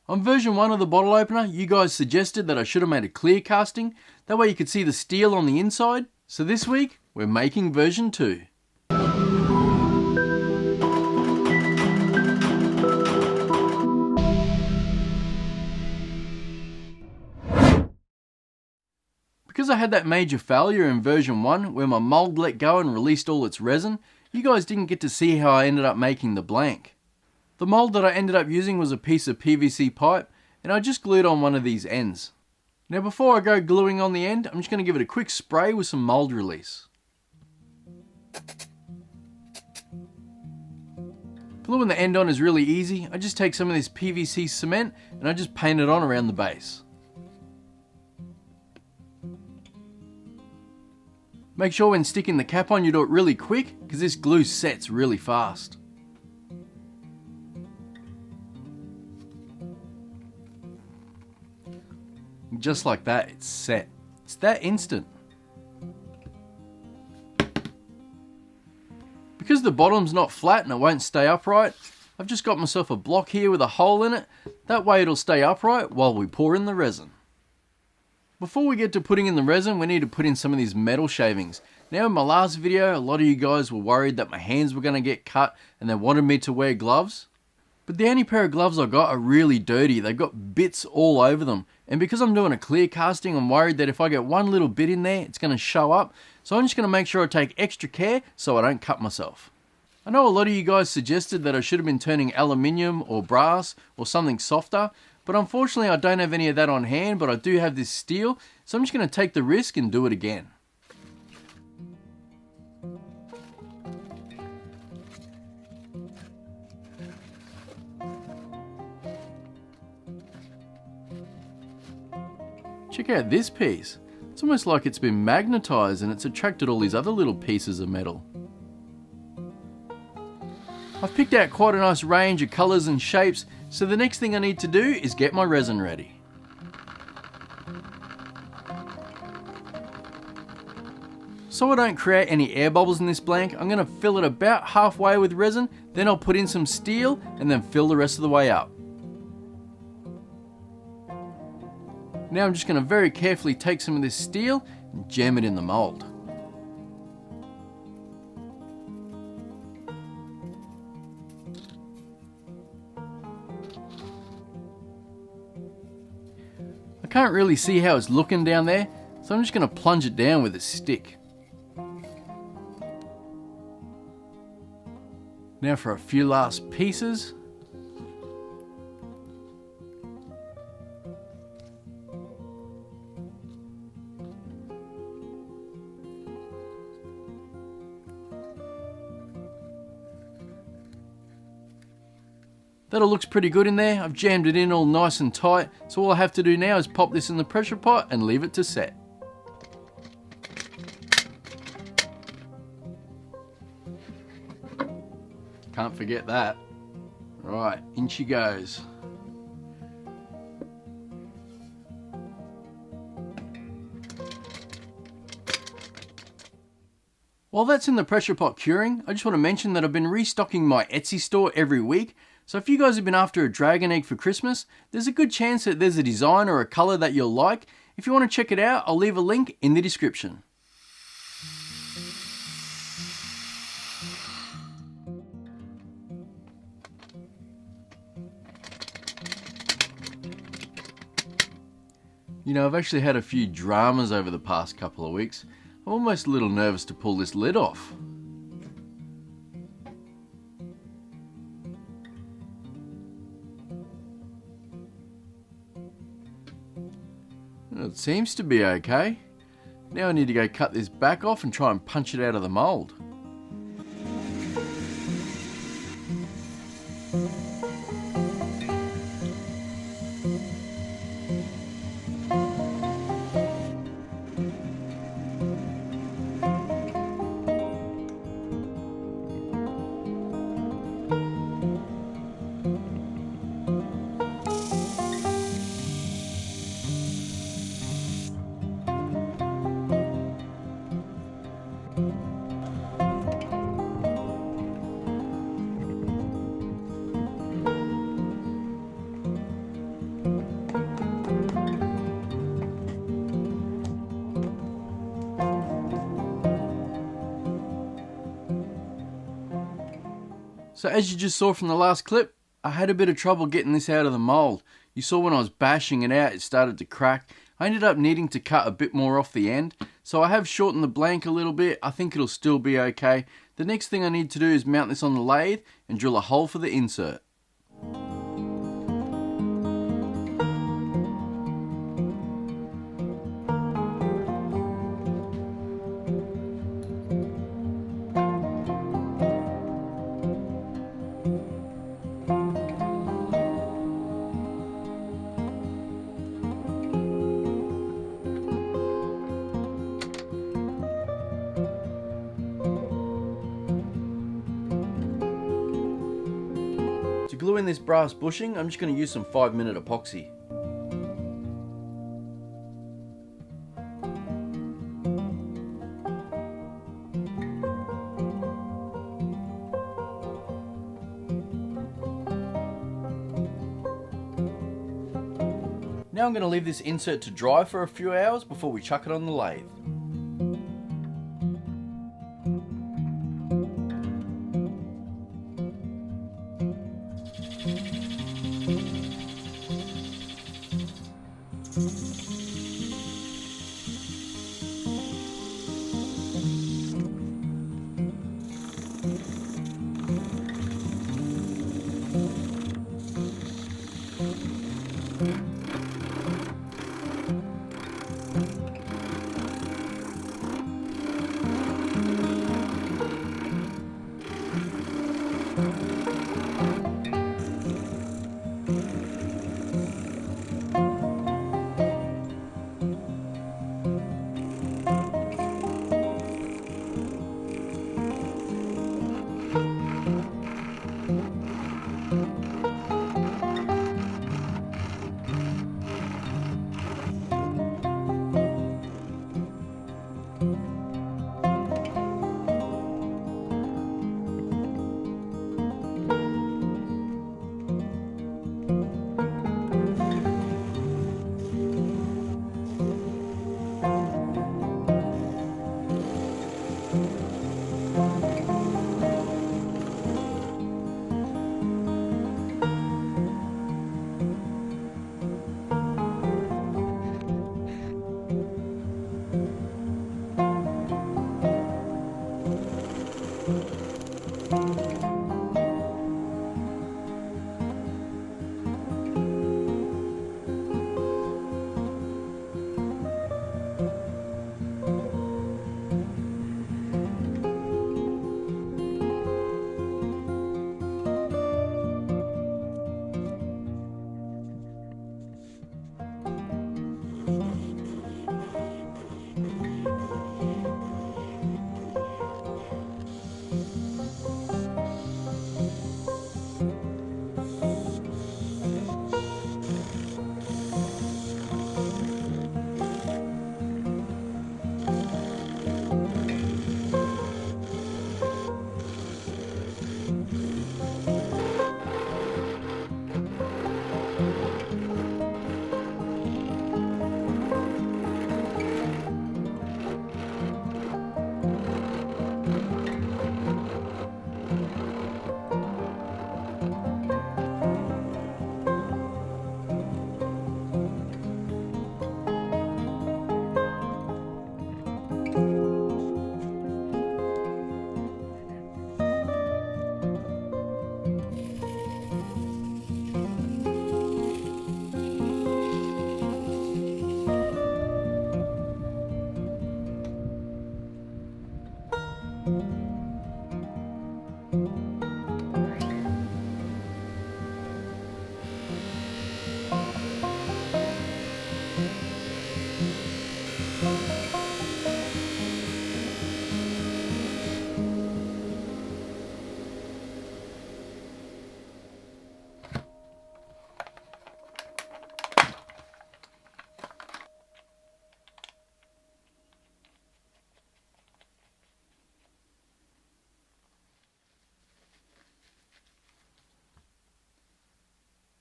On version 1 of the bottle opener, you guys suggested that I should have made a clear casting, that way you could see the steel on the inside. So this week, we're making version 2. Because I had that major failure in version 1 where my mold let go and released all its resin, you guys didn't get to see how I ended up making the blank. The mold that I ended up using was a piece of PVC pipe, and I just glued on one of these ends. Now before I go gluing on the end, I'm just going to give it a quick spray with some mold release. Gluing the end on is really easy. I just take some of this PVC cement and I just paint it on around the base. Make sure when sticking the cap on you do it really quick, because this glue sets really fast. Just like that, it's set. It's that instant. Because the bottom's not flat and it won't stay upright, I've just got myself a block here with a hole in it. That way it'll stay upright while we pour in the resin. Before we get to putting in the resin, we need to put in some of these metal shavings. Now in my last video, a lot of you guys were worried that my hands were going to get cut and they wanted me to wear gloves. But the only pair of gloves I got are really dirty. They've got bits all over them. And because I'm doing a clear casting, I'm worried that if I get one little bit in there, it's going to show up. So I'm just going to make sure I take extra care so I don't cut myself. I know a lot of you guys suggested that I should have been turning aluminium or brass or something softer. But unfortunately I don't have any of that on hand, but I do have this steel, so I'm just going to take the risk and do it again. Check out this piece. It's almost like it's been magnetized and it's attracted all these other little pieces of metal. I've picked out quite a nice range of colours and shapes, so the next thing I need to do is get my resin ready. So I don't create any air bubbles in this blank, I'm going to fill it about halfway with resin, then I'll put in some steel and then fill the rest of the way up. Now I'm just going to very carefully take some of this steel and jam it in the mould. I can't really see how it's looking down there, so I'm just going to plunge it down with a stick. Now for a few last pieces. That all looks pretty good in there. I've jammed it in all nice and tight, so all I have to do now is pop this in the pressure pot and leave it to set. Can't forget that. Right, in she goes. While that's in the pressure pot curing, I just want to mention that I've been restocking my Etsy store every week. So if you guys have been after a dragon egg for Christmas, there's a good chance that there's a design or a colour that you'll like. If you want to check it out, I'll leave a link in the description. You know, I've actually had a few dramas over the past couple of weeks. I'm almost a little nervous to pull this lid off. It seems to be okay. Now I need to go cut this back off and try and punch it out of the mould. So as you just saw from the last clip, I had a bit of trouble getting this out of the mold. You saw when I was bashing it out, it started to crack. I ended up needing to cut a bit more off the end. So I have shortened the blank a little bit. I think it'll still be okay. The next thing I need to do is mount this on the lathe and drill a hole for the insert. To glue in this brass bushing, I'm just going to use some 5-minute epoxy. Now I'm going to leave this insert to dry for a few hours before we chuck it on the lathe.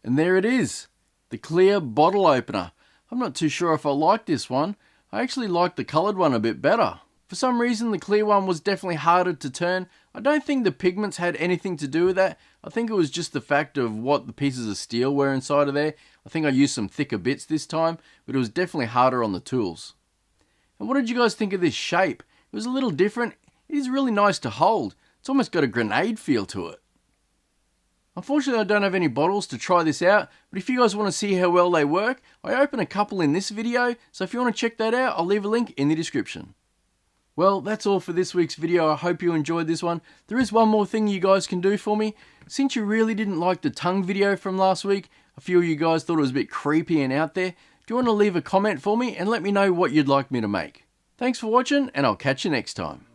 And there it is, the clear bottle opener. I'm not too sure if I like this one. I actually like the coloured one a bit better. For some reason, the clear one was definitely harder to turn. I don't think the pigments had anything to do with that. I think it was just the fact of what the pieces of steel were inside of there. I think I used some thicker bits this time, but it was definitely harder on the tools. And what did you guys think of this shape? It was a little different. It is really nice to hold. It's almost got a grenade feel to it. Unfortunately, I don't have any bottles to try this out, but if you guys want to see how well they work, I open a couple in this video, so if you want to check that out, I'll leave a link in the description. Well, that's all for this week's video. I hope you enjoyed this one. There is one more thing you guys can do for me. Since you really didn't like the tongue video from last week, a few of you guys thought it was a bit creepy and out there, do you want to leave a comment for me and let me know what you'd like me to make? Thanks for watching, and I'll catch you next time.